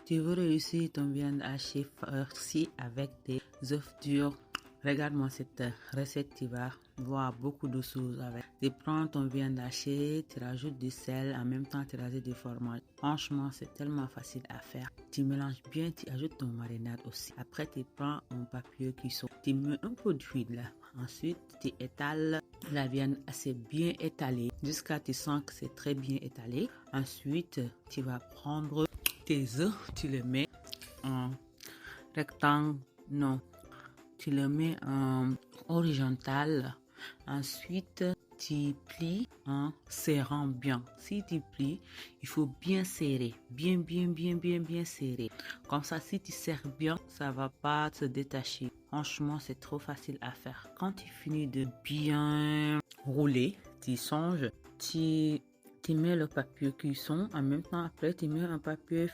Tu veux réussir ton viande hachée farcie avec des œufs durs. Regarde-moi cette recette, tu vas voir beaucoup de choses avec. Tu prends ton viande hachée, tu rajoutes du sel, en même temps tu rajoutes du fromage. Franchement, c'est tellement facile à faire. Tu mélanges bien, tu ajoutes ton marinade aussi. Après, tu prends un papier cuisson. Tu mets un peu d'huile là. Ensuite, tu étales la viande assez bien étalée jusqu'à ce que tu sens que c'est très bien étalé. Ensuite, tu vas prendre tes œufs, tu les mets en rectangle, non, tu le mets en horizontal. Ensuite, tu plies en serrant bien. Si tu plies, il faut bien serrer, bien serrer. Comme ça, si tu serres bien, ça va pas se détacher. Franchement, c'est trop facile à faire. Quand tu finis de bien rouler, tu songes, tu mets le papier cuisson. En même temps, après, tu mets un papier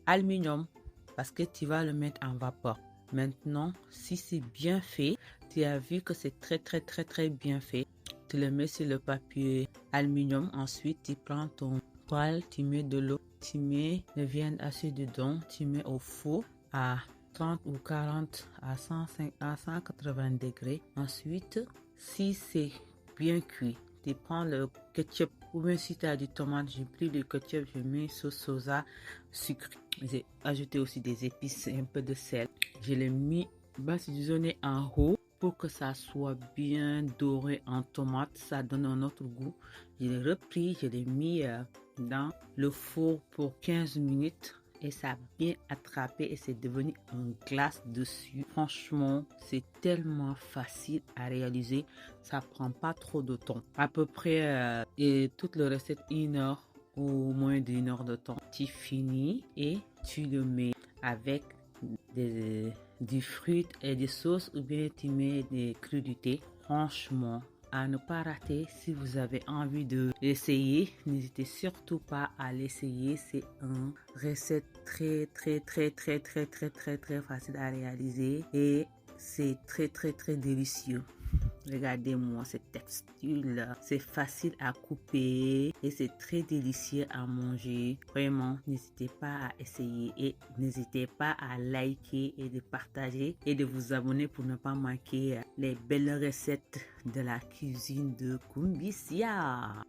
aluminium parce que tu vas le mettre en vapeur. Maintenant, si c'est bien fait, tu as vu que c'est très bien fait. Tu le mets sur le papier aluminium. Ensuite, tu prends ton poêle, tu mets de l'eau, tu mets la viande hachée dedans, tu mets au four à 30 ou 40 à 105 à 180 degrés. Ensuite, si c'est bien cuit, tu prends le ketchup ou bien si tu as du tomate, j'ai pris du ketchup, je mets sauce soja sucré. J'ai ajouté aussi des épices et un peu de sel. Je l'ai mis badigeonné en haut pour que ça soit bien doré en tomate. Ça donne un autre goût. Je l'ai repris, je l'ai mis dans le four pour 15 minutes. Et ça a bien attrapé et c'est devenu une glace dessus. Franchement, c'est tellement facile à réaliser. Ça prend pas trop de temps. À peu près et toute la recette 1 heure ou moins d'1 heure de temps. Tu finis et tu le mets avec des fruits et des sauces ou bien tu mets des crudités. Franchement, à ne pas rater. Si vous avez envie de l'essayer, n'hésitez surtout pas à l'essayer. C'est une recette très facile à réaliser et c'est très délicieux. Regardez-moi cette texture-là. C'est facile à couper et c'est très délicieux à manger. Vraiment, n'hésitez pas à essayer et n'hésitez pas à liker et de partager et de vous abonner pour ne pas manquer les belles recettes de la cuisine de Kumbisia.